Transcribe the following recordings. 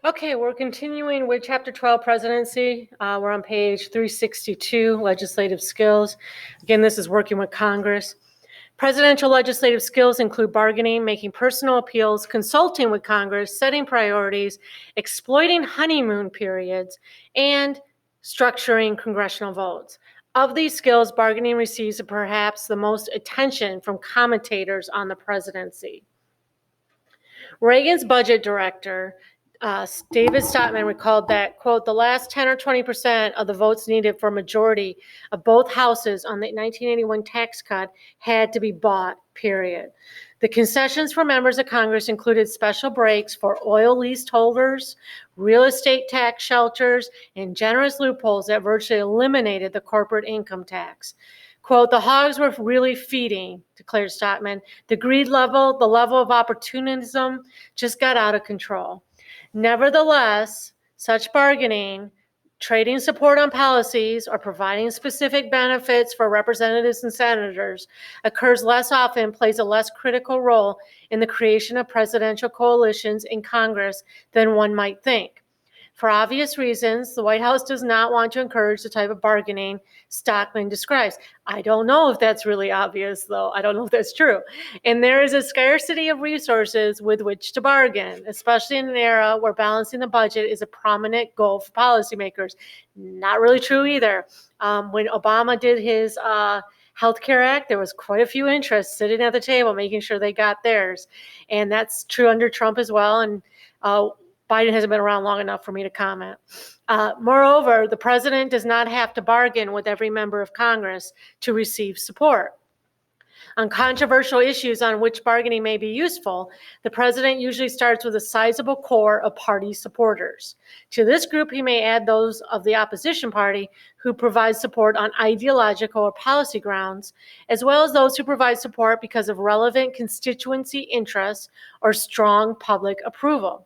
Okay, we're continuing with Chapter 12, Presidency. We're on page 362, Legislative Skills. Again, this is working with Congress. Presidential legislative skills include bargaining, making personal appeals, consulting with Congress, setting priorities, exploiting honeymoon periods, and structuring congressional votes. Of these skills, bargaining receives perhaps the most attention from commentators on the presidency. Reagan's budget director, David Stotman, recalled that, quote, the last 10 or 20% of the votes needed for a majority of both houses on the 1981 tax cut had to be bought, period. The concessions for members of Congress included special breaks for oil lease holders, real estate tax shelters, and generous loopholes that virtually eliminated the corporate income tax. Quote, the hogs were really feeding, declared Stotman. The greed level, the level of opportunism just got out of control. Nevertheless, such bargaining, trading support on policies, or providing specific benefits for representatives and senators occurs less often, plays a less critical role in the creation of presidential coalitions in Congress than one might think. For obvious reasons, the White House does not want to encourage the type of bargaining Stockman describes. I don't know if that's really obvious, though. I don't know if that's true. And there is a scarcity of resources with which to bargain, especially in an era where balancing the budget is a prominent goal for policymakers. Not really true either. When Obama did his Healthcare Act, there was quite a few interests sitting at the table making sure they got theirs. And that's true under Trump as well. And Biden hasn't been around long enough for me to comment. Moreover, the president does not have to bargain with every member of Congress to receive support. On controversial issues on which bargaining may be useful, the president usually starts with a sizable core of party supporters. To this group, he may add those of the opposition party who provide support on ideological or policy grounds, as well as those who provide support because of relevant constituency interests or strong public approval.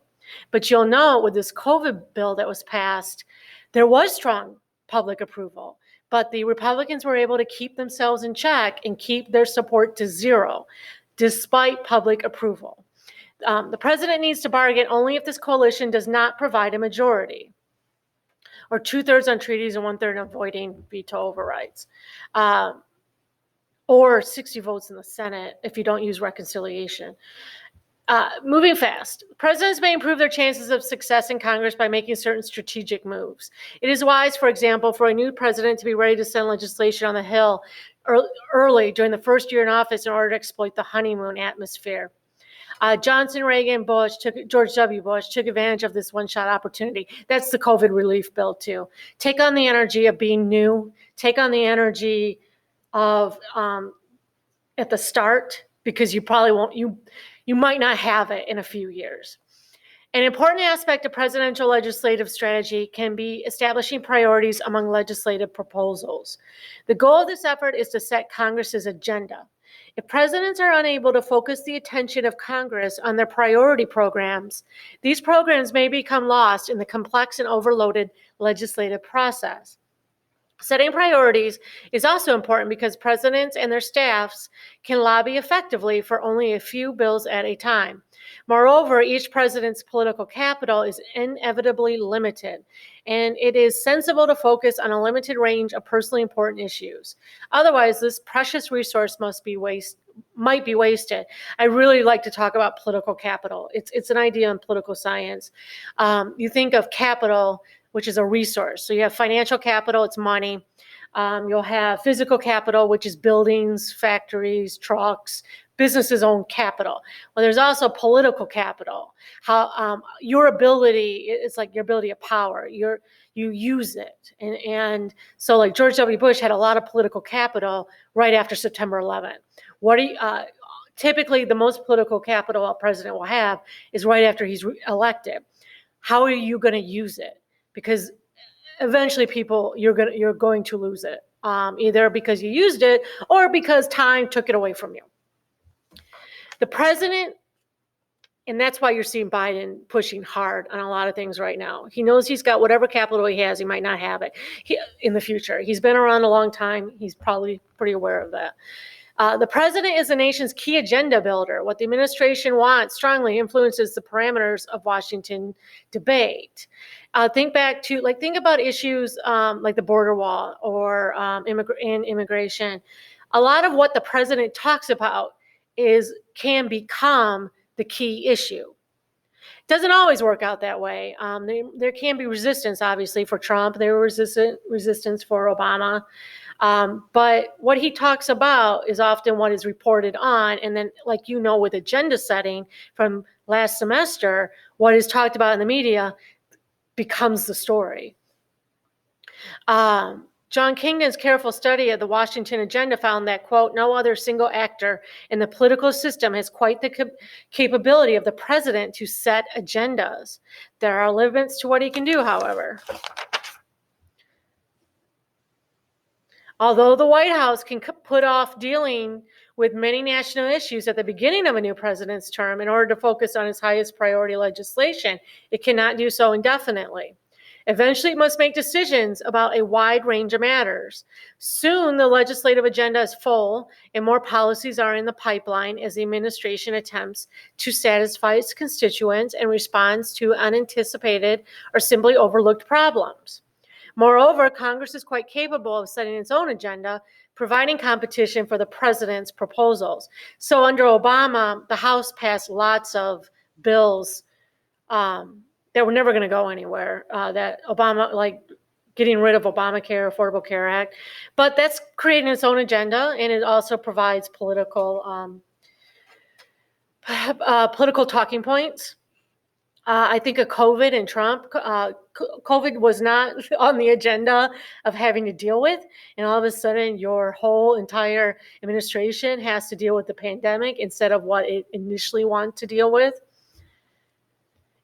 But you'll note with this COVID bill that was passed, there was strong public approval, but the Republicans were able to keep themselves in check and keep their support to zero, despite public approval. The president needs to bargain only if this coalition does not provide a majority, or 2/3 on treaties and 1/3 avoiding veto overrides, or 60 votes in the Senate if you don't use reconciliation. Moving fast, presidents may improve their chances of success in Congress by making certain strategic moves. It is wise, for example, for a new president to be ready to send legislation on the Hill early during the first year in office in order to exploit the honeymoon atmosphere. Johnson, Reagan, George W. Bush took advantage of this one-shot opportunity. That's the COVID relief bill, too. Take on the energy of being new. Take on the energy of at the start, because you probably won't, you might not have it in a few years. An important aspect of presidential legislative strategy can be establishing priorities among legislative proposals. The goal of this effort is to set Congress's agenda. If presidents are unable to focus the attention of Congress on their priority programs, these programs may become lost in the complex and overloaded legislative process. Setting priorities is also important because presidents and their staffs can lobby effectively for only a few bills at a time. Moreover, each president's political capital is inevitably limited, and it is sensible to focus on a limited range of personally important issues. Otherwise, this precious resource might be wasted. I really like to talk about political capital. It's an idea in political science. You think of capital, which is a resource. So you have financial capital, it's money. You'll have physical capital, which is buildings, factories, trucks, businesses' own capital. Well, there's also political capital. How your ability, it's like your ability of power. You use it. And so like George W. Bush had a lot of political capital right after September 11th. Typically, the most political capital a president will have is right after he's elected. How are you going to use it? Because eventually you're going to lose it, either because you used it or because time took it away from you. The president, and that's why you're seeing Biden pushing hard on a lot of things right now. He knows he's got whatever capital he has, he might not have it in the future. He's been around a long time. He's probably pretty aware of that. The president is the nation's key agenda builder. What the administration wants strongly influences the parameters of Washington debate. Think about issues like the border wall or immigration. A lot of what the president talks about can become the key issue. Doesn't always work out that way. There can be resistance, obviously, for Trump. There was resistance for Obama. But what he talks about is often what is reported on. And then, with agenda setting from last semester, what is talked about in the media becomes the story. John Kingdon's careful study of the Washington agenda found that, quote, no other single actor in the political system has quite the capability of the president to set agendas. There are limits to what he can do, however. Although the White House can put off dealing with many national issues at the beginning of a new president's term in order to focus on its highest priority legislation, it cannot do so indefinitely. Eventually, it must make decisions about a wide range of matters. Soon, the legislative agenda is full, and more policies are in the pipeline as the administration attempts to satisfy its constituents and responds to unanticipated or simply overlooked problems. Moreover, Congress is quite capable of setting its own agenda, providing competition for the president's proposals. So under Obama, the House passed lots of bills that were never going to go anywhere, that Obama, like getting rid of Obamacare, Affordable Care Act. But that's creating its own agenda, and it also provides political talking points. I think of COVID and Trump. COVID was not on the agenda of having to deal with, and all of a sudden your whole entire administration has to deal with the pandemic instead of what it initially wanted to deal with.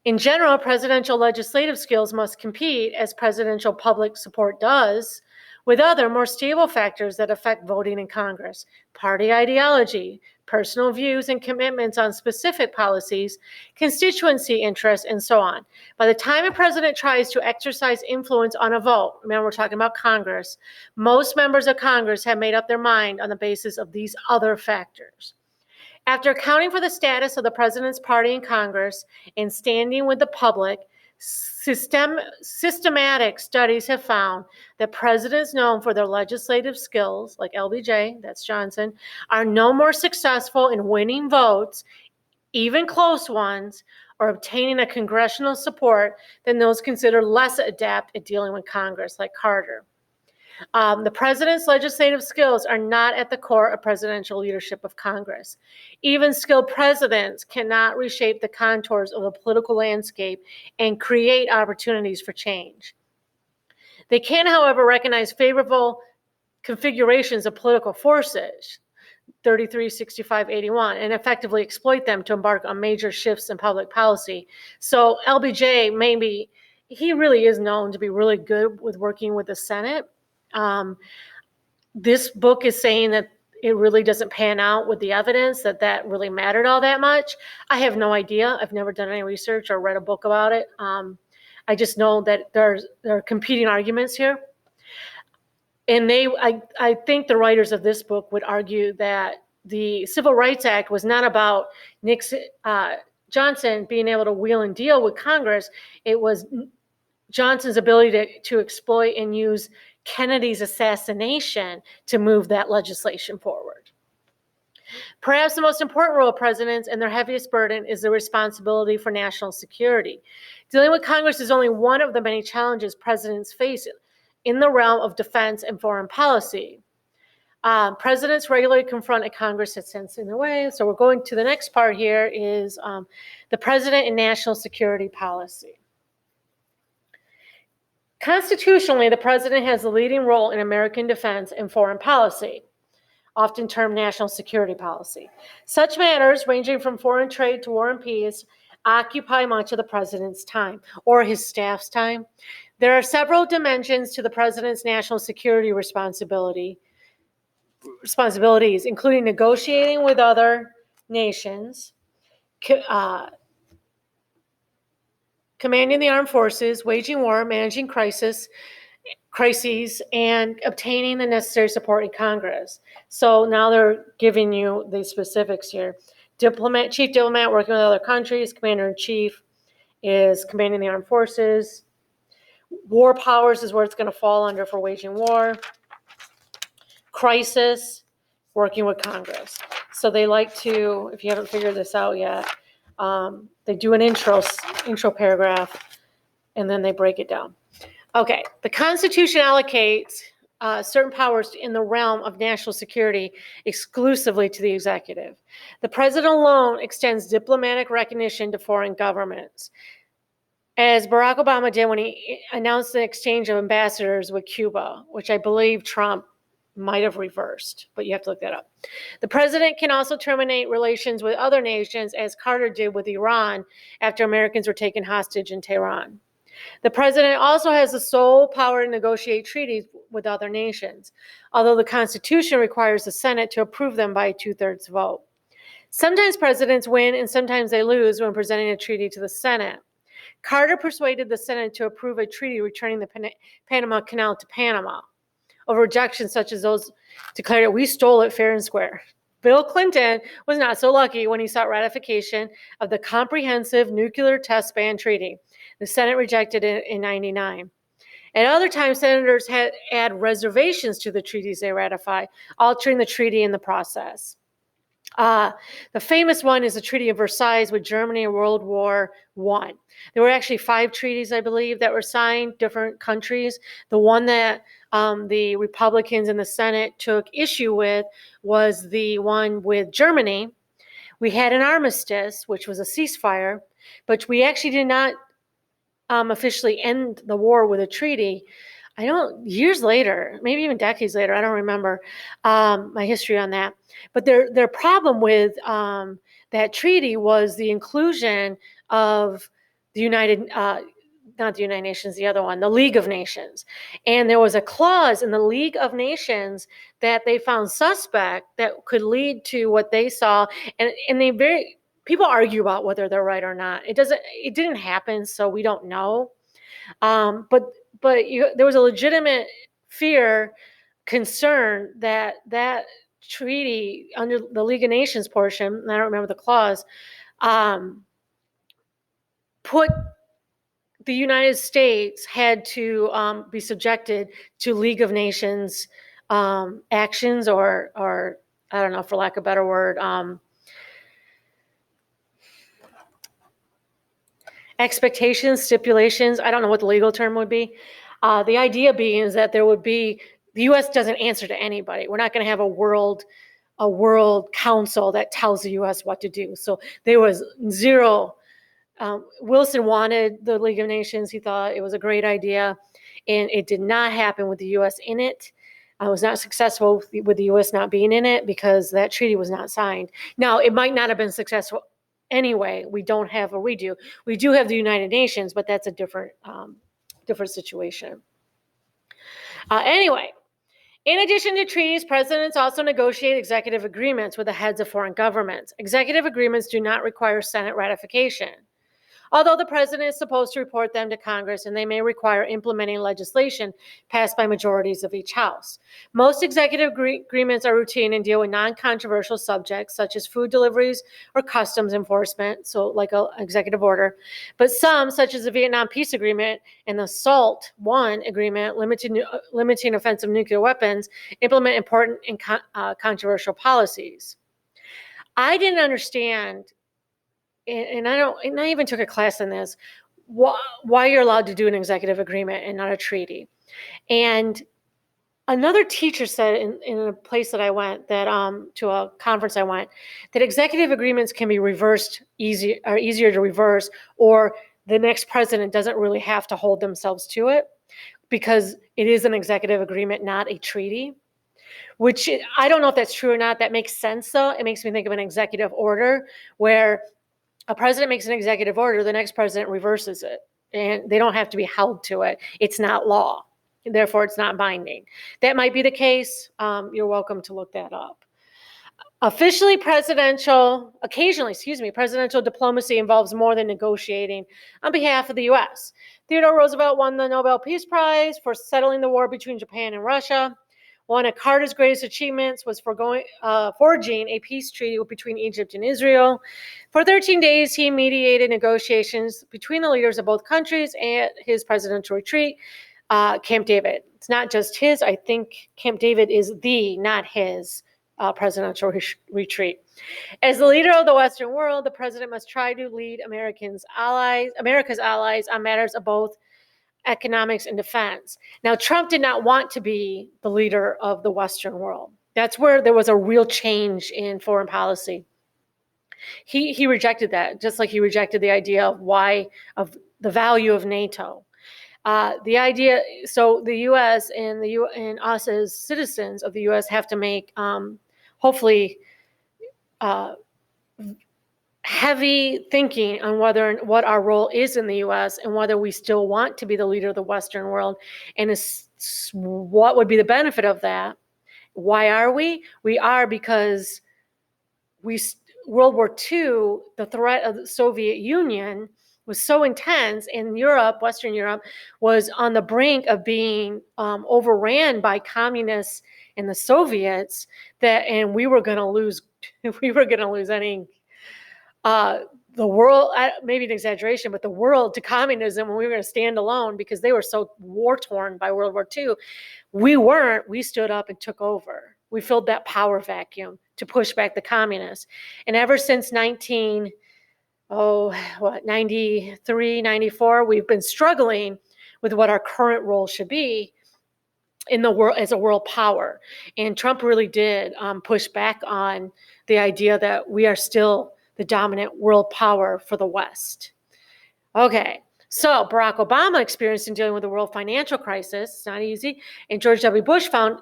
In general, presidential legislative skills must compete, as presidential public support does, with other more stable factors that affect voting in Congress: party ideology, personal views and commitments on specific policies, constituency interests, and so on. By the time a president tries to exercise influence on a vote, remember we're talking about Congress, most members of Congress have made up their mind on the basis of these other factors. After accounting for the status of the president's party in Congress and standing with the public, systematic studies have found that presidents known for their legislative skills, like LBJ, that's Johnson, are no more successful in winning votes, even close ones, or obtaining a congressional support than those considered less adept at dealing with Congress, like Carter. The president's legislative skills are not at the core of presidential leadership of Congress. Even skilled presidents cannot reshape the contours of the political landscape and create opportunities for change. They can, however, recognize favorable configurations of political forces, 33, 65, 81, and effectively exploit them to embark on major shifts in public policy. So LBJ, maybe, he really is known to be really good with working with the Senate. This book is saying that it really doesn't pan out with the evidence that really mattered all that much. I have no idea. I've never done any research or read a book about it. I just know that there are competing arguments here. And I think the writers of this book would argue that the Civil Rights Act was not about Johnson being able to wheel and deal with Congress. It was Johnson's ability to exploit and use Kennedy's assassination to move that legislation forward. Perhaps the most important role of presidents and their heaviest burden is the responsibility for national security. Dealing with Congress is only one of the many challenges presidents face in the realm of defense and foreign policy. Presidents regularly confront a Congress that stands in their way. So we're going to the next part here is the president and national security policy. Constitutionally, the president has the leading role in American defense and foreign policy, often termed national security policy. Such matters, ranging from foreign trade to war and peace, occupy much of the president's time or his staff's time. There are several dimensions to the president's national security responsibilities, including negotiating with other nations, commanding the armed forces, waging war, managing crises crises and obtaining the necessary support in Congress. So now they're giving you the specifics here. Chief diplomat working with other countries, commander-in-chief is commanding the armed forces. War powers is where it's going to fall under for waging war. Crisis, working with Congress. So they like to, if you haven't figured this out yet, they do an intro paragraph, and then they break it down. Okay, the Constitution allocates certain powers in the realm of national security exclusively to the executive. The president alone extends diplomatic recognition to foreign governments, as Barack Obama did when he announced the exchange of ambassadors with Cuba, which I believe Trump might have reversed, but you have to look that up. The president can also terminate relations with other nations, as Carter did with Iran after Americans were taken hostage in Tehran. The president also has the sole power to negotiate treaties with other nations, although the Constitution requires the Senate to approve them by a 2/3 vote. Sometimes presidents win and sometimes they lose when presenting a treaty to the Senate. Carter persuaded the Senate to approve a treaty returning the Panama Canal to Panama over objections such as those declared that we stole it fair and square. Bill Clinton was not so lucky when he sought ratification of the Comprehensive Nuclear Test Ban Treaty. The Senate rejected it in 1999. At other times, senators had add reservations to the treaties they ratify, altering the treaty in the process. The famous one is the Treaty of Versailles with Germany in World War I. There were actually 5 treaties, I believe, that were signed, different countries. The one that the Republicans in the Senate took issue with was the one with Germany. We had an armistice, which was a ceasefire, but we actually did not officially end the war with a treaty. Years later, maybe even decades later, I don't remember my history on that. But their problem with that treaty was the inclusion of the not the United Nations, the other one, the League of Nations. And there was a clause in the League of Nations that they found suspect that could lead to what they saw. And people argue about whether they're right or not. It didn't happen, so we don't know. But there was a legitimate concern that treaty under the League of Nations portion, and I don't remember the clause, put the United States had to be subjected to League of Nations actions or I don't know, for lack of a better word, expectations, stipulations. I don't know what the legal term would be. The idea being is that the U.S. doesn't answer to anybody. We're not going to have a world council that tells the U.S. what to do. So there was zero. Wilson wanted the League of Nations. He thought it was a great idea, and it did not happen with the U.S. in it. It was not successful with the U.S. not being in it because that treaty was not signed. Now, it might not have been successful anyway. We don't have a redo. We do have the United Nations, but that's a different situation. Anyway, in addition to treaties, presidents also negotiate executive agreements with the heads of foreign governments. Executive agreements do not require Senate ratification, although the president is supposed to report them to Congress, and they may require implementing legislation passed by majorities of each house. Most executive agreements are routine and deal with non-controversial subjects such as food deliveries or customs enforcement, so like an executive order. But some, such as the Vietnam Peace Agreement and the SALT I agreement limiting offensive nuclear weapons, implement important and controversial policies. I didn't understand, and I even took a class in this, why you're allowed to do an executive agreement and not a treaty. And another teacher said in a place that I went, that to a conference I went, that executive agreements can be easier to reverse, or the next president doesn't really have to hold themselves to it because it is an executive agreement, not a treaty. Which I don't know if that's true or not. That makes sense, though. It makes me think of an executive order where a president makes an executive order, the next president reverses it, and they don't have to be held to it. It's not law. Therefore, it's not binding. That might be the case. You're welcome to look that up. Occasionally, presidential diplomacy involves more than negotiating on behalf of the U.S. Theodore Roosevelt won the Nobel Peace Prize for settling the war between Japan and Russia. One of Carter's greatest achievements was forging a peace treaty between Egypt and Israel. For 13 days, he mediated negotiations between the leaders of both countries at his presidential retreat, Camp David. It's not just his. I think Camp David is not his presidential retreat. As the leader of the Western world, the president must try to lead America's allies on matters of both economics and defense. Now, Trump did not want to be the leader of the Western world. That's where there was a real change in foreign policy. He rejected that, just like he rejected the idea of the value of NATO. The idea, so the U.S. and us as citizens of the U.S. have to make, hopefully, heavy thinking on what our role is in the U.S. and whether we still want to be the leader of the Western world, and what would be the benefit of that. Why are we? We are because World War II, the threat of the Soviet Union was so intense, and Western Europe, was on the brink of being overran by communists and the Soviets, and we were going to lose. We were going to lose the world, maybe an exaggeration, but the world to communism, when we were going to stand alone because they were so war-torn by World War II. We weren't. We stood up and took over. We filled that power vacuum to push back the communists. And ever since 93, 94, we've been struggling with what our current role should be in the world as a world power. And Trump really did push back on the idea that we are still the dominant world power for the West. Okay, so Barack Obama experienced in dealing with the world financial crisis. It's not easy. And George W. Bush found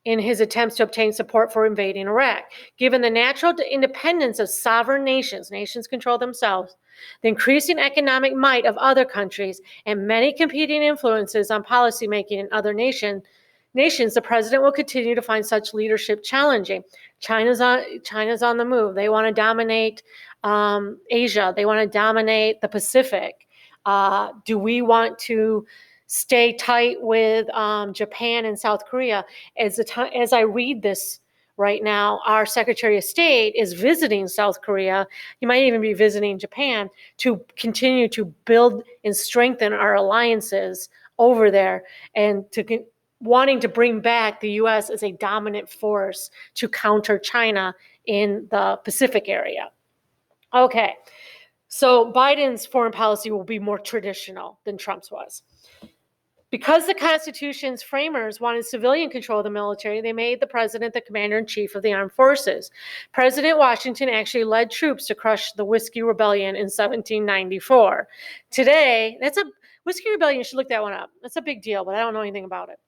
in his attempts to obtain support for invading Iraq. Given the natural independence of sovereign nations control themselves, the increasing economic might of other countries, and many competing influences on policymaking in other nations, the president will continue to find such leadership challenging. China's on the move. They want to dominate Asia. They want to dominate the Pacific. Do we want to stay tight with Japan and South Korea? As I read this right now, our Secretary of State is visiting South Korea. He might even be visiting Japan to continue to build and strengthen our alliances over there, and wanting to bring back the U.S. as a dominant force to counter China in the Pacific area. Okay, so Biden's foreign policy will be more traditional than Trump's was. Because the Constitution's framers wanted civilian control of the military, they made the president the commander-in-chief of the armed forces. President Washington actually led troops to crush the Whiskey Rebellion in 1794. Today, Whiskey Rebellion, you should look that one up. That's a big deal, but I don't know anything about it.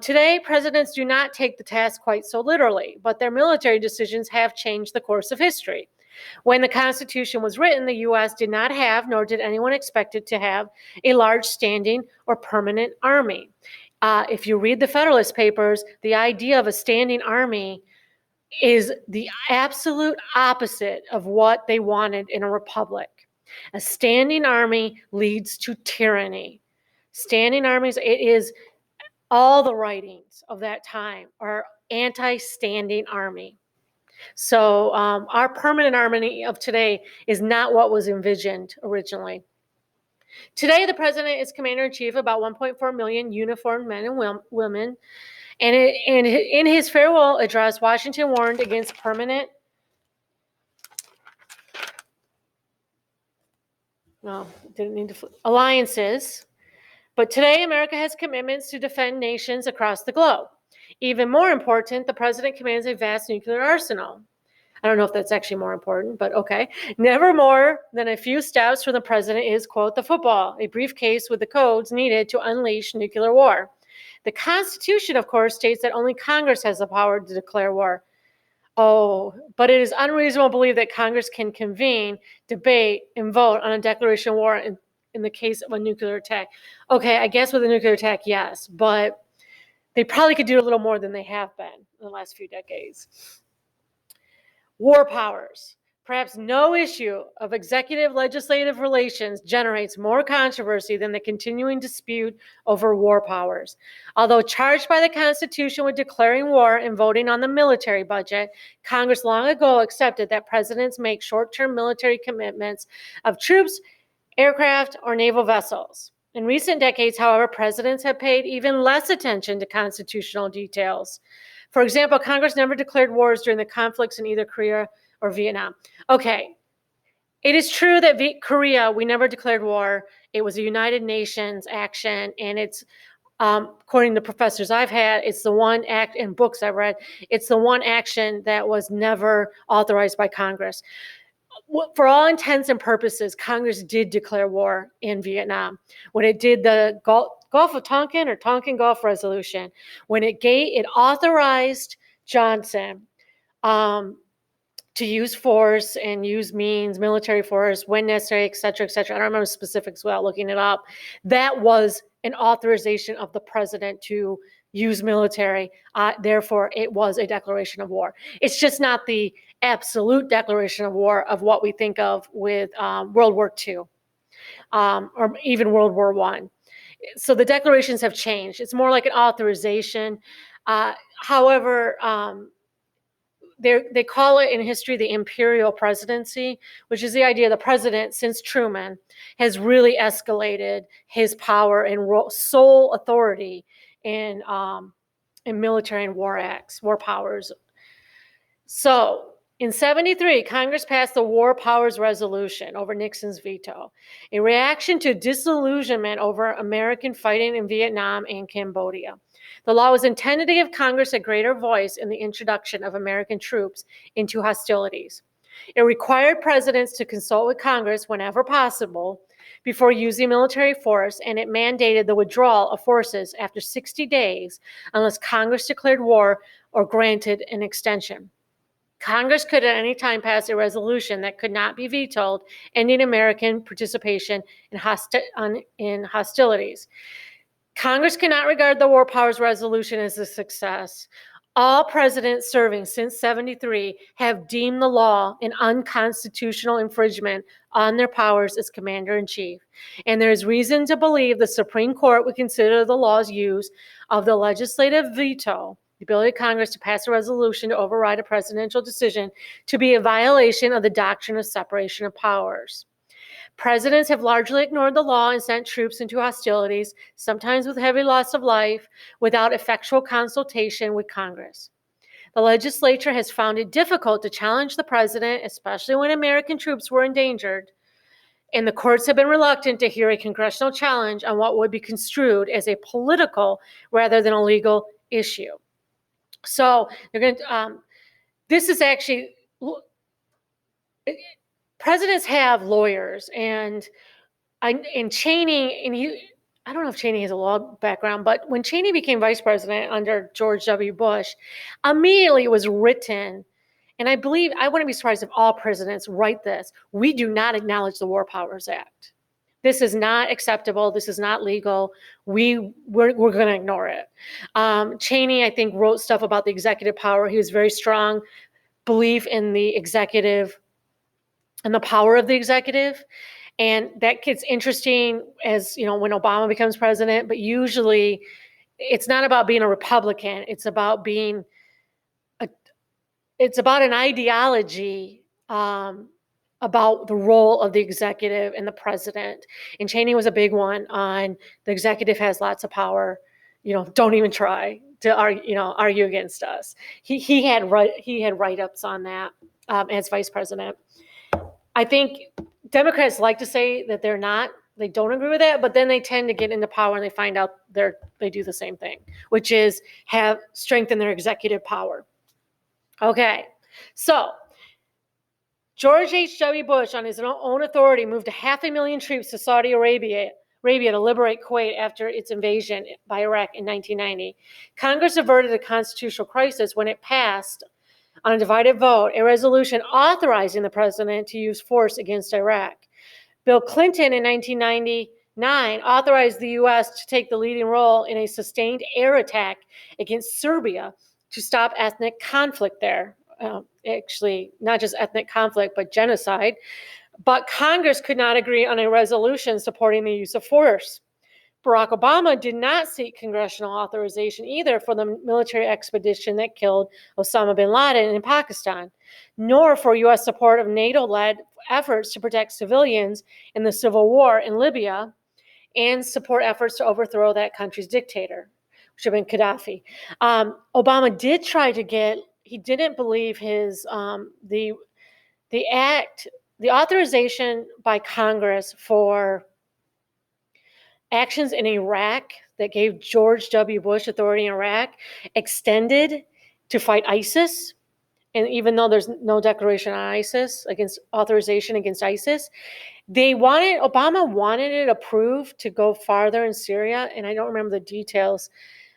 Today, presidents do not take the task quite so literally, but their military decisions have changed the course of history. When the Constitution was written, the U.S. did not have, nor did anyone expect it to have, a large standing or permanent army. If you read the Federalist Papers, the idea of a standing army is the absolute opposite of what they wanted in a republic. A standing army leads to tyranny. Standing armies, it is all the writings of that time are anti-standing army. So our permanent army of today is not what was envisioned originally. Today, the president is commander-in-chief of about 1.4 million uniformed men and women. And in his farewell address, Washington warned against permanent alliances. But today, America has commitments to defend nations across the globe. Even more important, the president commands a vast nuclear arsenal. I don't know if that's actually more important, but okay. Never more than a few steps from the president is, quote, the football, a briefcase with the codes needed to unleash nuclear war. The Constitution, of course, states that only Congress has the power to declare war. Oh, but it is unreasonable to believe that Congress can convene, debate, and vote on a declaration of war in the case of a nuclear attack. Okay, I guess with a nuclear attack, yes, but they probably could do a little more than they have been in the last few decades. War powers. Perhaps no issue of executive-legislative relations generates more controversy than the continuing dispute over war powers. Although charged by the Constitution with declaring war and voting on the military budget, Congress long ago accepted that presidents make short-term military commitments of troops, aircraft, or naval vessels. In recent decades, however, presidents have paid even less attention to constitutional details. For example, Congress never declared wars during the conflicts in either Korea or Vietnam. Okay, it is true that Korea, we never declared war. It was a United Nations action, and it's, according to professors I've had, it's the one act in books I've read, it's the one action that was never authorized by Congress. For all intents and purposes, Congress did declare war in Vietnam. When it did the Gulf of Tonkin or Tonkin Gulf Resolution, when it authorized Johnson to use force and use means, military force, when necessary, et cetera, et cetera. I don't remember specifics without looking it up. That was an authorization of the president to use military. Therefore, it was a declaration of war. It's just not the absolute declaration of war of what we think of with World War II or even World War I. So the declarations have changed. It's more like an authorization. However, they call it in history the imperial presidency, which is the idea the president, since Truman, has really escalated his power and sole authority in military and war acts, war powers. So in 1973, Congress passed the War Powers Resolution over Nixon's veto, a reaction to disillusionment over American fighting in Vietnam and Cambodia. The law was intended to give Congress a greater voice in the introduction of American troops into hostilities. It required presidents to consult with Congress whenever possible before using military force, and it mandated the withdrawal of forces after 60 days unless Congress declared war or granted an extension. Congress could at any time pass a resolution that could not be vetoed, ending American participation in hostilities. Congress cannot regard the War Powers Resolution as a success. All presidents serving since 1973 have deemed the law an unconstitutional infringement on their powers as commander-in-chief. And there is reason to believe the Supreme Court would consider the law's use of the legislative veto, the ability of Congress to pass a resolution to override a presidential decision, to be a violation of the doctrine of separation of powers. Presidents have largely ignored the law and sent troops into hostilities, sometimes with heavy loss of life, without effectual consultation with Congress. The legislature has found it difficult to challenge the president, especially when American troops were endangered, and the courts have been reluctant to hear a congressional challenge on what would be construed as a political rather than a legal issue. So they're going to. This is actually. Presidents have lawyers, and Cheney, and I don't know if Cheney has a law background, but when Cheney became vice president under George W. Bush, immediately it was written, and I believe, I wouldn't be surprised if all presidents write this: we do not acknowledge the War Powers Act. This is not acceptable. This is not legal. We're going to ignore it. Cheney, I think, wrote stuff about the executive power. He was very strong belief in the executive and the power of the executive. And that gets interesting as, when Obama becomes president, but usually it's not about being a Republican. It's about it's about an ideology about the role of the executive and the president. And Cheney was a big one on the executive has lots of power. Don't even try to argue against us. He had write-ups on that as vice president. I think Democrats like to say that they don't agree with that, but then they tend to get into power and they find out they do the same thing, which is have strengthened their executive power. Okay, so George H.W. Bush, on his own authority, moved 500,000 troops to Saudi Arabia to liberate Kuwait after its invasion by Iraq in 1990. Congress averted a constitutional crisis when it passed, on a divided vote, a resolution authorizing the president to use force against Iraq. Bill Clinton in 1999 authorized the U.S. to take the leading role in a sustained air attack against Serbia to stop ethnic conflict there. actually not just ethnic conflict, but genocide. But Congress could not agree on a resolution supporting the use of force. Barack Obama did not seek congressional authorization either for the military expedition that killed Osama bin Laden in Pakistan, nor for U.S. support of NATO-led efforts to protect civilians in the civil war in Libya and support efforts to overthrow that country's dictator, which had been Gaddafi. Obama did try to get, he didn't believe his, the authorization by Congress for actions in Iraq that gave George W. Bush authority in Iraq extended to fight ISIS. And even though there's no declaration on ISIS, against authorization against ISIS, Obama wanted it approved to go farther in Syria. And I don't remember the details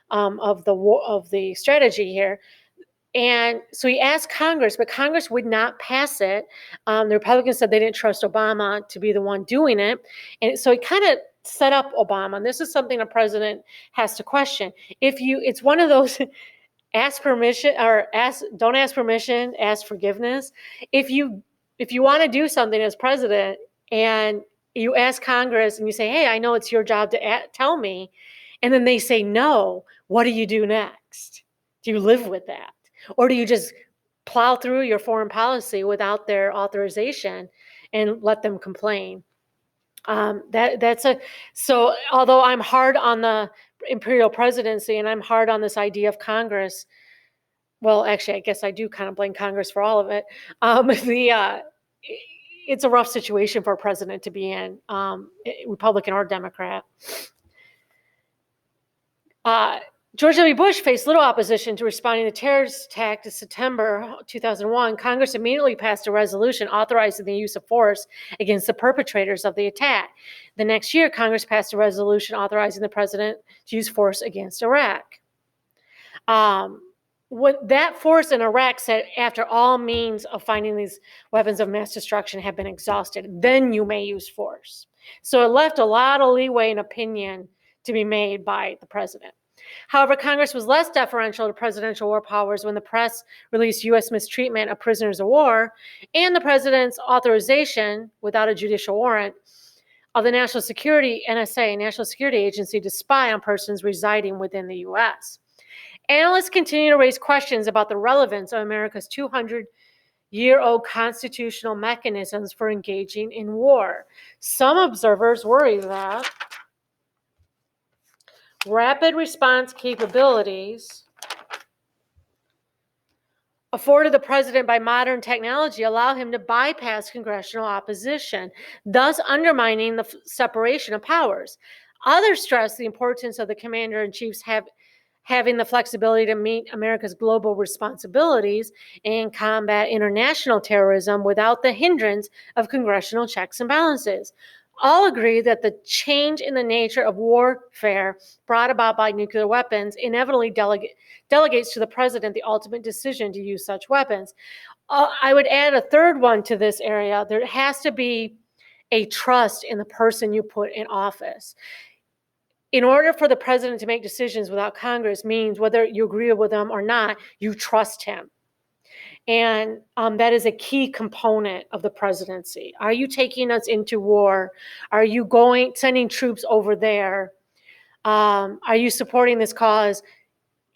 of the strategy here. And so he asked Congress, but Congress would not pass it. The Republicans said they didn't trust Obama to be the one doing it. And so he kind of set up Obama. And this is something a president has to question. It's one of those ask permission or don't ask permission, ask forgiveness. If you want to do something as president and you ask Congress and you say, hey, I know it's your job to tell me, and then they say no, what do you do next? Do you live with that? Or do you just plow through your foreign policy without their authorization and let them complain? So although I'm hard on the imperial presidency and I'm hard on this idea of Congress, well, actually, I guess I do kind of blame Congress for all of it. It's a rough situation for a president to be in, Republican or Democrat. George W. Bush faced little opposition to responding to the terrorist attack in September 2001. Congress immediately passed a resolution authorizing the use of force against the perpetrators of the attack. The next year, Congress passed a resolution authorizing the president to use force against Iraq. What that force in Iraq said, after all means of finding these weapons of mass destruction have been exhausted, then you may use force. So it left a lot of leeway and opinion to be made by the president. However, Congress was less deferential to presidential war powers when the press released U.S. mistreatment of prisoners of war and the president's authorization, without a judicial warrant, of the National Security, NSA, National Security Agency, to spy on persons residing within the U.S. Analysts continue to raise questions about the relevance of America's 200-year-old constitutional mechanisms for engaging in war. Some observers worry that rapid response capabilities afforded the president by modern technology allow him to bypass congressional opposition, thus undermining the separation of powers. Others stress the importance of the commander-in-chief's having the flexibility to meet America's global responsibilities and combat international terrorism without the hindrance of congressional checks and balances. All agree that the change in the nature of warfare brought about by nuclear weapons inevitably delegates to the president the ultimate decision to use such weapons. I would add a third one to this area. There has to be a trust in the person you put in office. In order for the president to make decisions without Congress means whether you agree with them or not, you trust him. And that is a key component of the presidency. Are you taking us into war? Are you sending troops over there? Are you supporting this cause?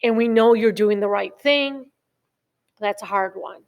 And we know you're doing the right thing. That's a hard one.